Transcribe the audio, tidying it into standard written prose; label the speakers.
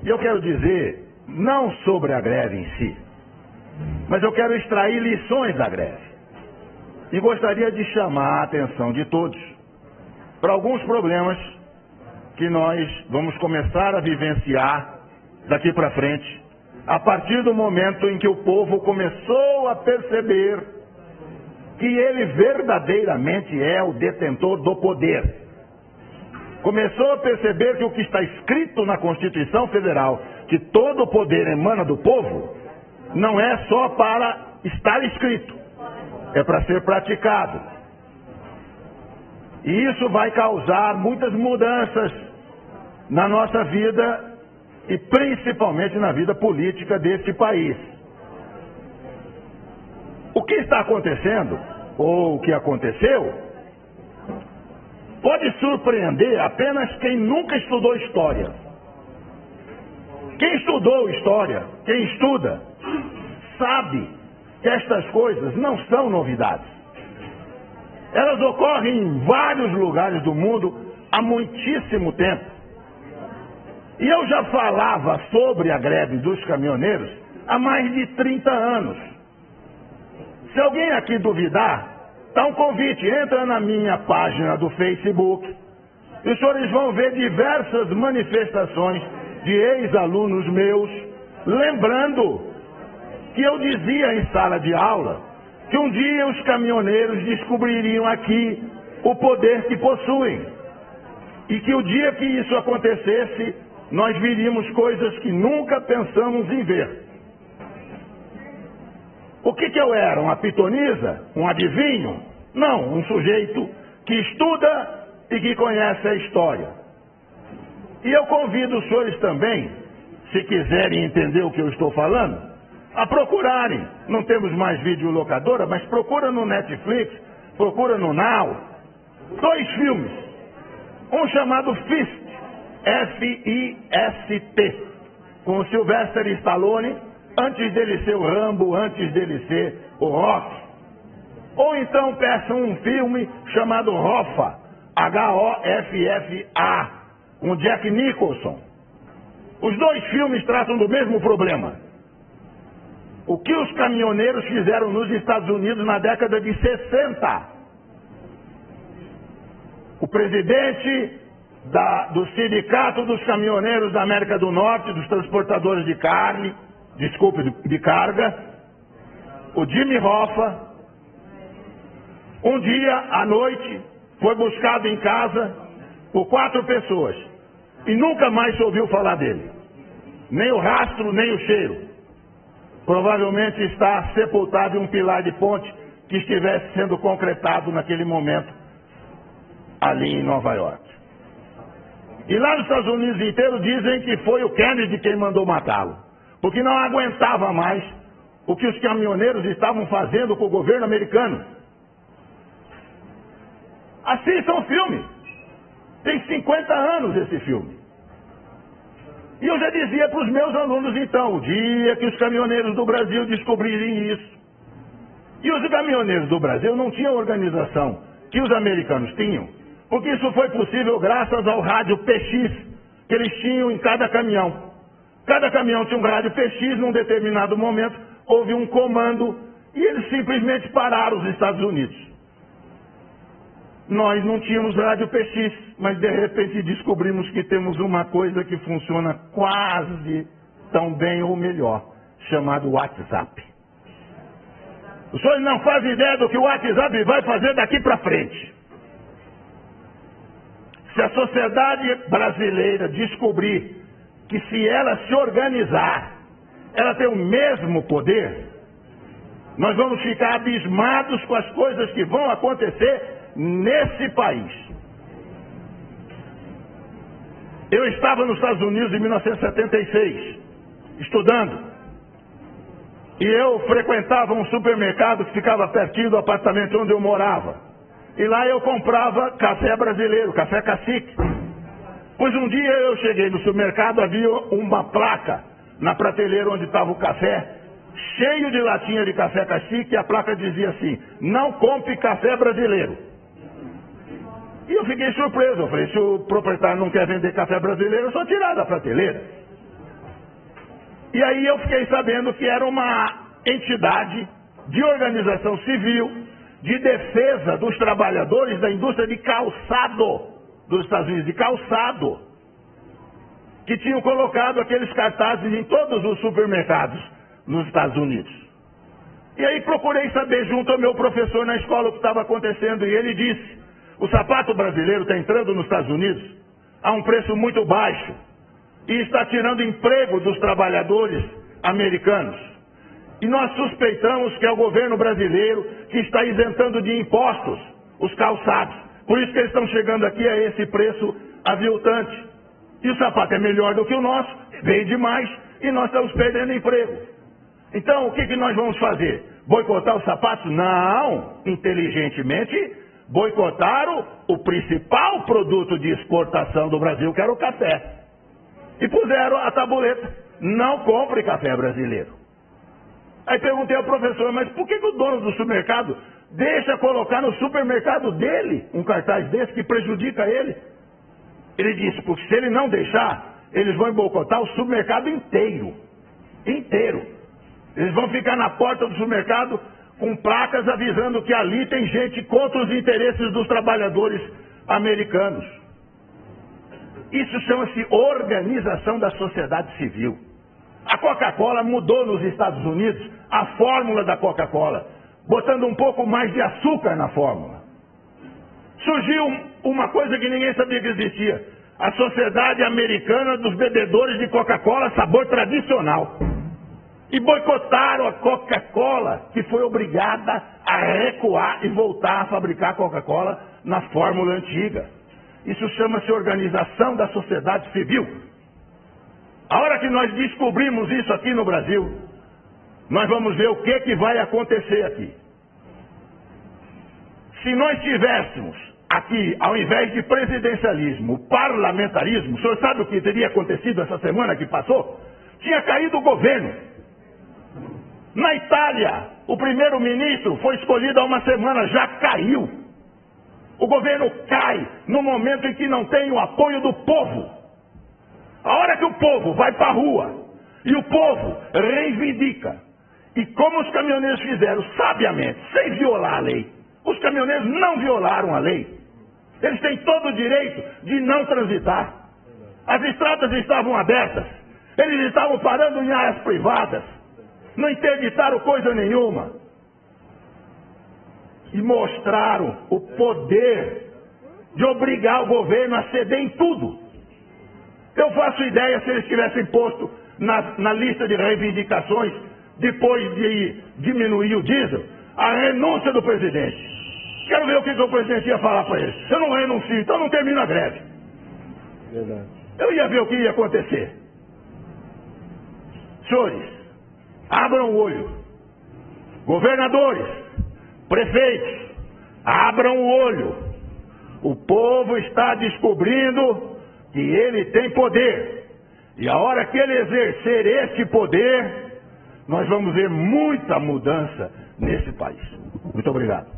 Speaker 1: E eu quero dizer, não sobre a greve em si, mas eu quero extrair lições da greve. E gostaria de chamar a atenção de todos para alguns problemas que nós vamos começar a vivenciar daqui para frente, a partir do momento em que o povo começou a perceber que ele verdadeiramente é o detentor do poder. Começou a perceber que o que está escrito na Constituição Federal, que todo o poder emana do povo, não é só para estar escrito, é para ser praticado. E isso vai causar muitas mudanças na nossa vida e principalmente na vida política deste país. O que está acontecendo, ou o que aconteceu, pode surpreender apenas quem nunca estudou história. Quem estudou história, quem estuda, sabe que estas coisas não são novidades. Elas ocorrem em vários lugares do mundo há muitíssimo tempo. E eu já falava sobre a greve dos caminhoneiros há mais de 30 anos. Se alguém aqui duvidar, dá um convite, entra na minha página do Facebook e os senhores vão ver diversas manifestações de ex-alunos meus, lembrando que eu dizia em sala de aula que um dia os caminhoneiros descobririam aqui o poder que possuem e que o dia que isso acontecesse, nós viríamos coisas que nunca pensamos em ver. O que eu era? Uma pitonisa? Um adivinho? Não, um sujeito que estuda e que conhece a história. E eu convido os senhores também, se quiserem entender o que eu estou falando, a procurarem. Não temos mais videolocadora, mas procura no Netflix, procura no Now. 2 filmes. Um chamado Fist, F-I-S-T, com o Sylvester Stallone, antes dele ser o Rambo, antes dele ser o Rock. Ou então peçam um filme chamado Hoffa, H-O-F-F-A, com Jack Nicholson. Os 2 filmes tratam do mesmo problema. O que os caminhoneiros fizeram nos Estados Unidos na década de 60. O presidente do Sindicato dos Caminhoneiros da América do Norte, dos transportadores de de carga, o Jimmy Hoffa, um dia à noite foi buscado em casa por 4 pessoas e nunca mais se ouviu falar dele, nem o rastro, nem o cheiro. Provavelmente está sepultado em um pilar de ponte que estivesse sendo concretado naquele momento ali em Nova York. E lá nos Estados Unidos inteiro dizem que foi o Kennedy quem mandou matá-lo, porque não aguentava mais o que os caminhoneiros estavam fazendo com o governo americano. Assistam o filme. Tem 50 anos esse filme. E eu já dizia para os meus alunos então, o dia que os caminhoneiros do Brasil descobrirem isso. E os caminhoneiros do Brasil não tinham organização que os americanos tinham, porque isso foi possível graças ao rádio PX que eles tinham em cada caminhão. Cada caminhão tinha um rádio PX, num determinado momento houve um comando e eles simplesmente pararam os Estados Unidos. Nós não tínhamos rádio PX, mas de repente descobrimos que temos uma coisa que funciona quase tão bem ou melhor, chamado WhatsApp. Os senhores não fazem ideia do que o WhatsApp vai fazer daqui para frente. Se a sociedade brasileira descobrir que se ela se organizar, ela tem o mesmo poder, nós vamos ficar abismados com as coisas que vão acontecer nesse país. Eu estava nos Estados Unidos em 1976, estudando, e eu frequentava um supermercado que ficava pertinho do apartamento onde eu morava. E lá eu comprava café brasileiro, café cacique. Pois um dia eu cheguei no supermercado, havia uma placa na prateleira onde estava o café, cheio de latinha de café cacique, e a placa dizia assim: não compre café brasileiro. E eu fiquei surpreso, eu falei, se o proprietário não quer vender café brasileiro, é só tirar da prateleira. E aí eu fiquei sabendo que era uma entidade de organização civil, de defesa dos trabalhadores da indústria de calçado dos Estados Unidos, de calçado, que tinham colocado aqueles cartazes em todos os supermercados nos Estados Unidos. E aí procurei saber junto ao meu professor na escola o que estava acontecendo, e ele disse: o sapato brasileiro está entrando nos Estados Unidos a um preço muito baixo e está tirando emprego dos trabalhadores americanos. E nós suspeitamos que é o governo brasileiro que está isentando de impostos os calçados. Por isso que eles estão chegando aqui a esse preço aviltante. E o sapato é melhor do que o nosso, vende mais, e nós estamos perdendo emprego. Então, o que nós vamos fazer? Boicotar os sapatos? Não! Inteligentemente, boicotaram o principal produto de exportação do Brasil, que era o café. E puseram a tabuleta: não compre café brasileiro. Aí perguntei ao professor: mas por que o dono do supermercado deixa colocar no supermercado dele um cartaz desse que prejudica ele? Ele disse: porque se ele não deixar, eles vão boicotar o supermercado inteiro. Inteiro. Eles vão ficar na porta do supermercado com placas avisando que ali tem gente contra os interesses dos trabalhadores americanos. Isso chama-se organização da sociedade civil. A Coca-Cola mudou nos Estados Unidos a fórmula da Coca-Cola, botando um pouco mais de açúcar na fórmula. Surgiu uma coisa que ninguém sabia que existia: a Sociedade Americana dos Bebedores de Coca-Cola sabor tradicional. E boicotaram a Coca-Cola, que foi obrigada a recuar e voltar a fabricar Coca-Cola na fórmula antiga. Isso chama-se organização da sociedade civil. A hora que nós descobrimos isso aqui no Brasil, nós vamos ver o que vai acontecer aqui. Se nós tivéssemos aqui, ao invés de presidencialismo, parlamentarismo, o senhor sabe o que teria acontecido essa semana que passou? Tinha caído o governo. Na Itália, o primeiro-ministro foi escolhido há uma semana, já caiu. O governo cai no momento em que não tem o apoio do povo. A hora que o povo vai para a rua e o povo reivindica, e como os caminhoneiros fizeram sabiamente, sem violar a lei, os caminhoneiros não violaram a lei. Eles têm todo o direito de não transitar. As estradas estavam abertas, eles estavam parando em áreas privadas, não interditaram coisa nenhuma. E mostraram o poder de obrigar o governo a ceder em tudo. Eu faço ideia se eles tivessem posto na lista de reivindicações, depois de diminuir o diesel, a renúncia do presidente. Quero ver o que o presidente ia falar para eles. Se eu não renuncio, então não termino a greve. Verdade. Eu ia ver o que ia acontecer. Senhores, abram o olho. Governadores, prefeitos, abram o olho. O povo está descobrindo que ele tem poder. E a hora que ele exercer esse poder, nós vamos ver muita mudança nesse país. Muito obrigado.